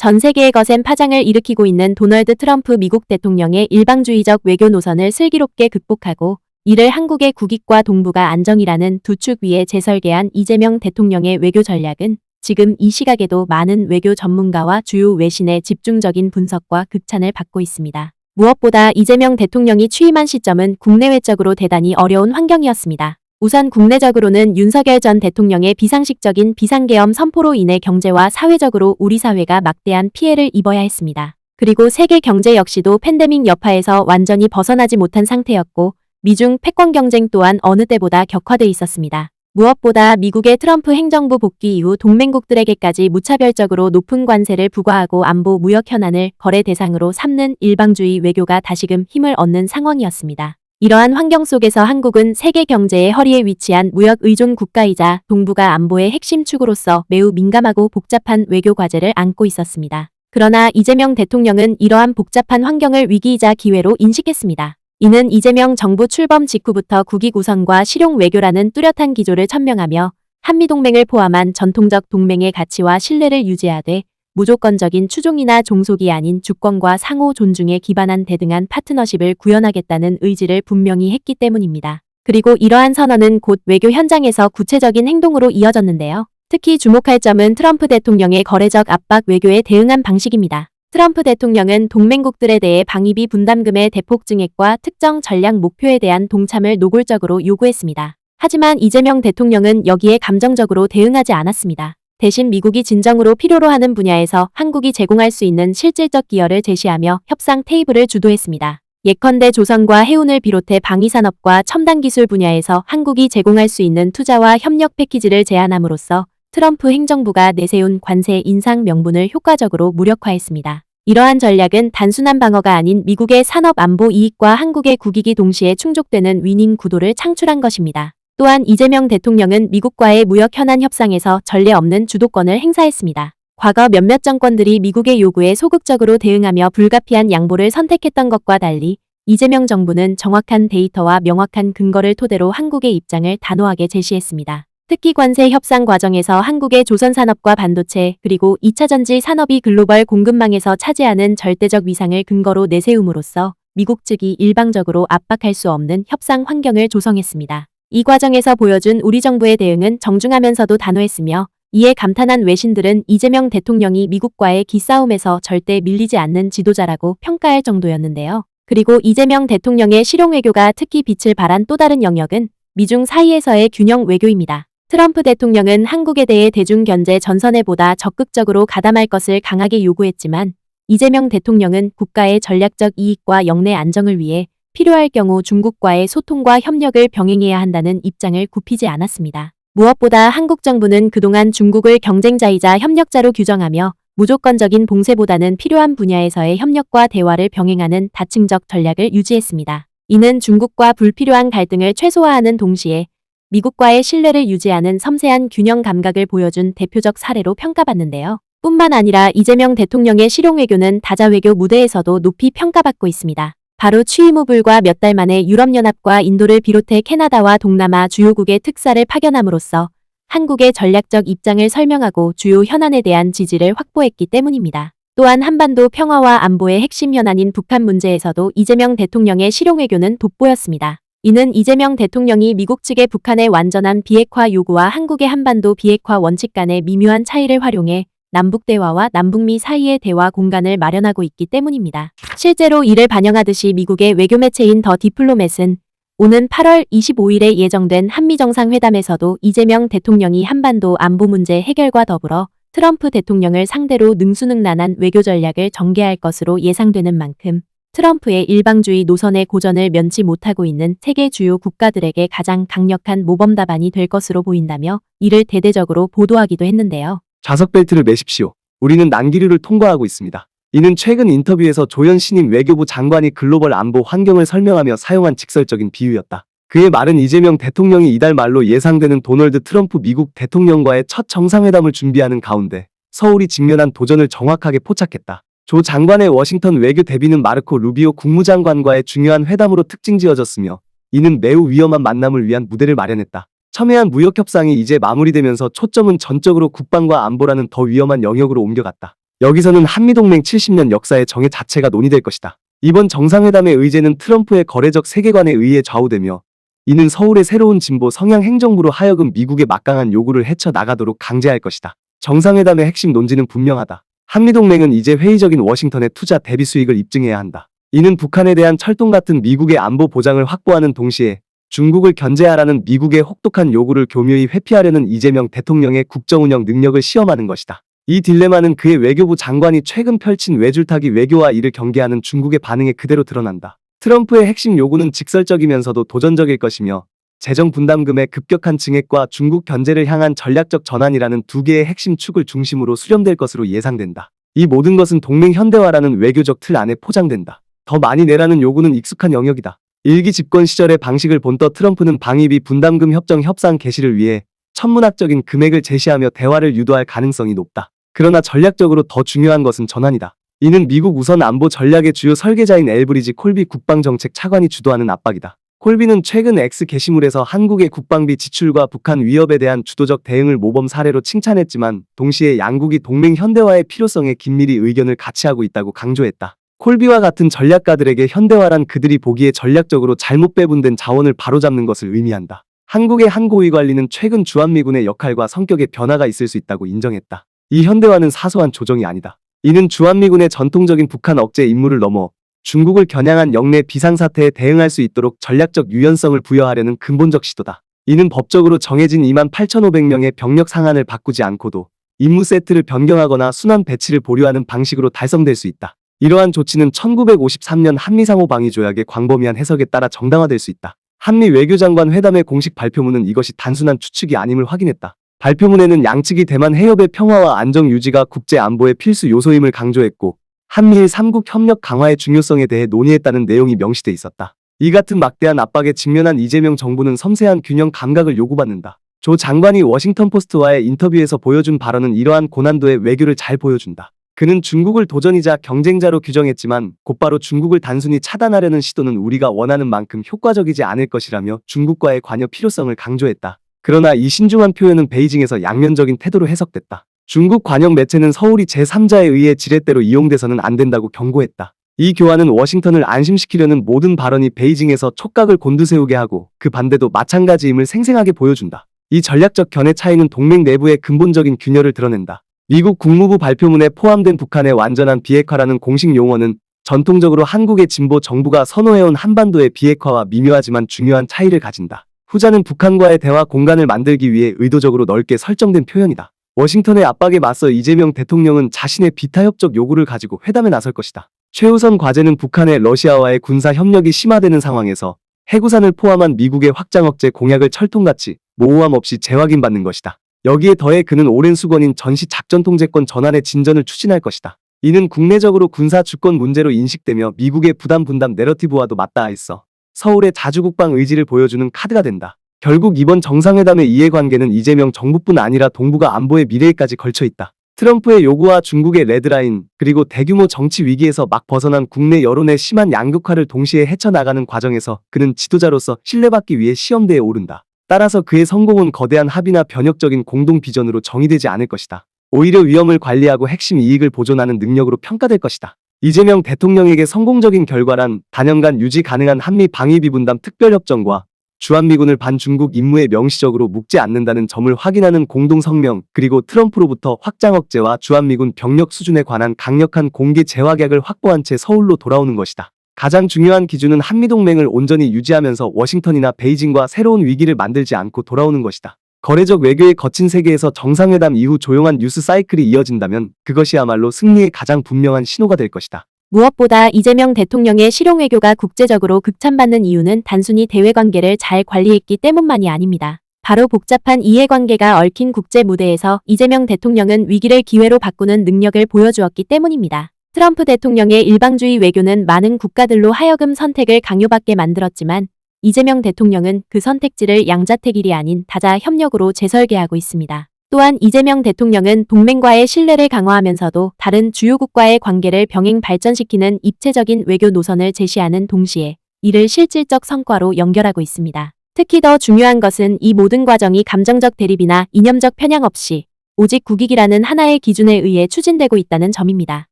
전 세계에 거센 파장을 일으키고 있는 도널드 트럼프 미국 대통령의 일방주의적 외교 노선을 슬기롭게 극복하고 이를 한국의 국익과 동북아 안정이라는 두 축 위에 재설계한 이재명 대통령의 외교 전략은 지금 이 시각에도 많은 외교 전문가와 주요 외신의 집중적인 분석과 극찬을 받고 있습니다. 무엇보다 이재명 대통령이 취임한 시점은 국내외적으로 대단히 어려운 환경이었습니다. 우선 국내적으로는 윤석열 전 대통령의 비상식적인 비상계엄 선포로 인해 경제와 사회적으로 우리 사회가 막대한 피해를 입어야 했습니다. 그리고 세계 경제 역시도 팬데믹 여파에서 완전히 벗어나지 못한 상태였고 미중 패권 경쟁 또한 어느 때보다 격화돼 있었습니다. 무엇보다 미국의 트럼프 행정부 복귀 이후 동맹국들에게까지 무차별적으로 높은 관세를 부과하고 안보 무역 현안을 거래 대상으로 삼는 일방주의 외교가 다시금 힘을 얻는 상황이었습니다. 이러한 환경 속에서 한국은 세계 경제의 허리에 위치한 무역 의존 국가이자 동북아 안보의 핵심 축으로서 매우 민감하고 복잡한 외교 과제를 안고 있었습니다. 그러나 이재명 대통령은 이러한 복잡한 환경을 위기이자 기회로 인식했습니다. 이는 이재명 정부 출범 직후부터 국익 우선과 실용 외교라는 뚜렷한 기조를 천명하며 한미동맹을 포함한 전통적 동맹의 가치와 신뢰를 유지하되 무조건적인 추종이나 종속이 아닌 주권과 상호 존중에 기반한 대등한 파트너십을 구현하겠다는 의지를 분명히 했기 때문입니다. 그리고 이러한 선언은 곧 외교 현장에서 구체적인 행동으로 이어졌는데요. 특히 주목할 점은 트럼프 대통령의 거래적 압박 외교에 대응한 방식입니다. 트럼프 대통령은 동맹국들에 대해 방위비 분담금의 대폭 증액과 특정 전략 목표에 대한 동참을 노골적으로 요구했습니다. 하지만 이재명 대통령은 여기에 감정적으로 대응하지 않았습니다. 대신 미국이 진정으로 필요로 하는 분야에서 한국이 제공할 수 있는 실질적 기여를 제시하며 협상 테이블을 주도했습니다. 예컨대 조선과 해운을 비롯해 방위산업과 첨단기술 분야에서 한국이 제공할 수 있는 투자와 협력 패키지를 제안함으로써 트럼프 행정부가 내세운 관세 인상 명분을 효과적으로 무력화했습니다. 이러한 전략은 단순한 방어가 아닌 미국의 산업 안보 이익과 한국의 국익이 동시에 충족되는 위닝 구도를 창출한 것입니다. 또한 이재명 대통령은 미국과의 무역 현안 협상에서 전례 없는 주도권을 행사했습니다. 과거 몇몇 정권들이 미국의 요구에 소극적으로 대응하며 불가피한 양보를 선택했던 것과 달리 이재명 정부는 정확한 데이터와 명확한 근거를 토대로 한국의 입장을 단호하게 제시했습니다. 특히 관세 협상 과정에서 한국의 조선산업과 반도체 그리고 2차 전지 산업이 글로벌 공급망에서 차지하는 절대적 위상을 근거로 내세움으로써 미국 측이 일방적으로 압박할 수 없는 협상 환경을 조성했습니다. 이 과정에서 보여준 우리 정부의 대응은 정중하면서도 단호했으며 이에 감탄한 외신들은 이재명 대통령이 미국과의 기싸움에서 절대 밀리지 않는 지도자라고 평가할 정도였는데요. 그리고 이재명 대통령의 실용 외교가 특히 빛을 발한 또 다른 영역은 미중 사이에서의 균형 외교입니다. 트럼프 대통령은 한국에 대해 대중 견제 전선에 보다 적극적으로 가담할 것을 강하게 요구했지만 이재명 대통령은 국가의 전략적 이익과 영내 안정을 위해 필요할 경우 중국과의 소통과 협력을 병행해야 한다는 입장을 굽히지 않았습니다. 무엇보다 한국 정부는 그동안 중국을 경쟁자이자 협력자로 규정하며 무조건적인 봉쇄보다는 필요한 분야에서의 협력과 대화를 병행하는 다층적 전략을 유지했습니다. 이는 중국과 불필요한 갈등을 최소화하는 동시에 미국과의 신뢰를 유지하는 섬세한 균형 감각을 보여준 대표적 사례로 평가받는데요. 뿐만 아니라 이재명 대통령의 실용 외교는 다자 외교 무대에서도 높이 평가받고 있습니다. 바로 취임 후 불과 몇 달 만에 유럽연합과 인도를 비롯해 캐나다와 동남아 주요국의 특사를 파견함으로써 한국의 전략적 입장을 설명하고 주요 현안에 대한 지지를 확보했기 때문입니다. 또한 한반도 평화와 안보의 핵심 현안인 북한 문제에서도 이재명 대통령의 실용 외교는 돋보였습니다. 이는 이재명 대통령이 미국 측의 북한의 완전한 비핵화 요구와 한국의 한반도 비핵화 원칙 간의 미묘한 차이를 활용해 남북대화와 남북미 사이의 대화 공간을 마련하고 있기 때문입니다. 실제로 이를 반영하듯이 미국의 외교 매체인 더 디플로맷은 오는 8월 25일에 예정된 한미정상회담에서도 이재명 대통령이 한반도 안보 문제 해결과 더불어 트럼프 대통령을 상대로 능수능란한 외교 전략을 전개할 것으로 예상되는 만큼 트럼프의 일방주의 노선의 고전을 면치 못하고 있는 세계 주요 국가들에게 가장 강력한 모범 답안이 될 것으로 보인다며 이를 대대적으로 보도하기도 했는데요. 좌석 벨트를 매십시오. 우리는 난기류를 통과하고 있습니다. 이는 최근 인터뷰에서 조현 신임 외교부 장관이 글로벌 안보 환경을 설명하며 사용한 직설적인 비유였다. 그의 말은 이재명 대통령이 이달 말로 예상되는 도널드 트럼프 미국 대통령과의 첫 정상회담을 준비하는 가운데 서울이 직면한 도전을 정확하게 포착했다. 조 장관의 워싱턴 외교 대비는 마르코 루비오 국무장관과의 중요한 회담으로 특징지어졌으며 이는 매우 위험한 만남을 위한 무대를 마련했다. 첨예한 무역협상이 이제 마무리되면서 초점은 전적으로 국방과 안보라는 더 위험한 영역으로 옮겨갔다. 여기서는 한미동맹 70년 역사의 정의 자체가 논의될 것이다. 이번 정상회담의 의제는 트럼프의 거래적 세계관에 의해 좌우되며 이는 서울의 새로운 진보 성향 행정부로 하여금 미국의 막강한 요구를 헤쳐나가도록 강제할 것이다. 정상회담의 핵심 논지는 분명하다. 한미동맹은 이제 회의적인 워싱턴의 투자 대비 수익을 입증해야 한다. 이는 북한에 대한 철동 같은 미국의 안보 보장을 확보하는 동시에 중국을 견제하라는 미국의 혹독한 요구를 교묘히 회피하려는 이재명 대통령의 국정운영 능력을 시험하는 것이다. 이 딜레마는 그의 외교부 장관이 최근 펼친 외줄타기 외교와 이를 경계하는 중국의 반응에 그대로 드러난다. 트럼프의 핵심 요구는 직설적이면서도 도전적일 것이며 재정 분담금의 급격한 증액과 중국 견제를 향한 전략적 전환이라는 두 개의 핵심 축을 중심으로 수렴될 것으로 예상된다. 이 모든 것은 동맹 현대화라는 외교적 틀 안에 포장된다. 더 많이 내라는 요구는 익숙한 영역이다. 일기 집권 시절의 방식을 본떠 트럼프는 방위비 분담금 협정 협상 개시를 위해 천문학적인 금액을 제시하며 대화를 유도할 가능성이 높다. 그러나 전략적으로 더 중요한 것은 전환이다. 이는 미국 우선 안보 전략의 주요 설계자인 엘브리지 콜비 국방정책 차관이 주도하는 압박이다. 콜비는 최근 X 게시물에서 한국의 국방비 지출과 북한 위협에 대한 주도적 대응을 모범 사례로 칭찬했지만 동시에 양국이 동맹 현대화의 필요성에 긴밀히 의견을 같이 하고 있다고 강조했다. 콜비와 같은 전략가들에게 현대화란 그들이 보기에 전략적으로 잘못 배분된 자원을 바로잡는 것을 의미한다. 한국의 한 고위 관리는 최근 주한미군의 역할과 성격에 변화가 있을 수 있다고 인정했다. 이 현대화는 사소한 조정이 아니다. 이는 주한미군의 전통적인 북한 억제 임무를 넘어 중국을 겨냥한 영내 비상사태에 대응할 수 있도록 전략적 유연성을 부여하려는 근본적 시도다. 이는 법적으로 정해진 28,500명의 병력 상한을 바꾸지 않고도 임무 세트를 변경하거나 순환 배치를 보류하는 방식으로 달성될 수 있다. 이러한 조치는 1953년 한미상호방위조약의 광범위한 해석에 따라 정당화될 수 있다. 한미 외교장관 회담의 공식 발표문은 이것이 단순한 추측이 아님을 확인했다. 발표문에는 양측이 대만 해협의 평화와 안정 유지가 국제 안보의 필수 요소임을 강조했고 한미일 3국 협력 강화의 중요성에 대해 논의했다는 내용이 명시돼 있었다. 이 같은 막대한 압박에 직면한 이재명 정부는 섬세한 균형 감각을 요구받는다. 조 장관이 워싱턴 포스트와의 인터뷰에서 보여준 발언은 이러한 고난도의 외교를 잘 보여준다. 그는 중국을 도전이자 경쟁자로 규정했지만 곧바로 중국을 단순히 차단하려는 시도는 우리가 원하는 만큼 효과적이지 않을 것이라며 중국과의 관여 필요성을 강조했다. 그러나 이 신중한 표현은 베이징에서 양면적인 태도로 해석됐다. 중국 관영 매체는 서울이 제3자에 의해 지렛대로 이용돼서는 안 된다고 경고했다. 이 교환은 워싱턴을 안심시키려는 모든 발언이 베이징에서 촉각을 곤두세우게 하고 그 반대도 마찬가지임을 생생하게 보여준다. 이 전략적 견해 차이는 동맹 내부의 근본적인 균열을 드러낸다. 미국 국무부 발표문에 포함된 북한의 완전한 비핵화라는 공식 용어는 전통적으로 한국의 진보 정부가 선호해온 한반도의 비핵화와 미묘하지만 중요한 차이를 가진다. 후자는 북한과의 대화 공간을 만들기 위해 의도적으로 넓게 설정된 표현이다. 워싱턴의 압박에 맞서 이재명 대통령은 자신의 비타협적 요구를 가지고 회담에 나설 것이다. 최우선 과제는 북한의 러시아와의 군사 협력이 심화되는 상황에서 해구산을 포함한 미국의 확장 억제 공약을 철통같이 모호함 없이 재확인받는 것이다. 여기에 더해 그는 오랜 수건인 전시 작전 통제권 전환의 진전을 추진할 것이다. 이는 국내적으로 군사 주권 문제로 인식되며 미국의 부담 분담 내러티브와도 맞닿아 있어 서울의 자주국방 의지를 보여주는 카드가 된다. 결국 이번 정상회담의 이해관계는 이재명 정부뿐 아니라 동북아 안보의 미래에까지 걸쳐 있다. 트럼프의 요구와 중국의 레드라인, 그리고 대규모 정치 위기에서 막 벗어난 국내 여론의 심한 양극화를 동시에 헤쳐나가는 과정에서 그는 지도자로서 신뢰받기 위해 시험대에 오른다. 따라서 그의 성공은 거대한 합의나 변혁적인 공동 비전으로 정의되지 않을 것이다. 오히려 위험을 관리하고 핵심 이익을 보존하는 능력으로 평가될 것이다. 이재명 대통령에게 성공적인 결과란 단연간 유지 가능한 한미 방위비 분담 특별협정과 주한미군을 반중국 임무에 명시적으로 묶지 않는다는 점을 확인하는 공동성명, 그리고 트럼프로부터 확장 억제와 주한미군 병력 수준에 관한 강력한 공개 재확약을 확보한 채 서울로 돌아오는 것이다. 가장 중요한 기준은 한미동맹을 온전히 유지하면서 워싱턴이나 베이징과 새로운 위기를 만들지 않고 돌아오는 것이다. 거래적 외교의 거친 세계에서 정상회담 이후 조용한 뉴스 사이클이 이어진다면 그것이야말로 승리의 가장 분명한 신호가 될 것이다. 무엇보다 이재명 대통령의 실용외교가 국제적으로 극찬받는 이유는 단순히 대외관계를 잘 관리했기 때문만이 아닙니다. 바로 복잡한 이해관계가 얽힌 국제 무대에서 이재명 대통령은 위기를 기회로 바꾸는 능력을 보여주었기 때문입니다. 트럼프 대통령의 일방주의 외교는 많은 국가들로 하여금 선택을 강요받게 만들었지만 이재명 대통령은 그 선택지를 양자택일이 아닌 다자 협력으로 재설계하고 있습니다. 또한 이재명 대통령은 동맹과의 신뢰를 강화하면서도 다른 주요국과의 관계를 병행 발전시키는 입체적인 외교 노선을 제시하는 동시에 이를 실질적 성과로 연결하고 있습니다. 특히 더 중요한 것은 이 모든 과정이 감정적 대립이나 이념적 편향 없이 오직 국익이라는 하나의 기준에 의해 추진되고 있다는 점입니다.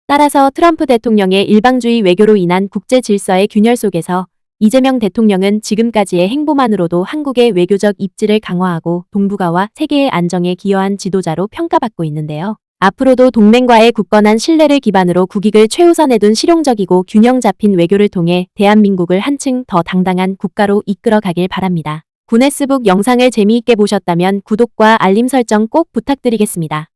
따라서 트럼프 대통령의 일방주의 외교로 인한 국제 질서의 균열 속에서 이재명 대통령은 지금까지의 행보만으로도 한국의 외교적 입지를 강화하고 동북아와 세계의 안정에 기여한 지도자로 평가받고 있는데요. 앞으로도 동맹과의 굳건한 신뢰를 기반으로 국익을 최우선에 둔 실용적이고 균형 잡힌 외교를 통해 대한민국을 한층 더 당당한 국가로 이끌어 가길 바랍니다. 구네스북 영상을 재미있게 보셨다면 구독과 알림 설정 꼭 부탁드리겠습니다.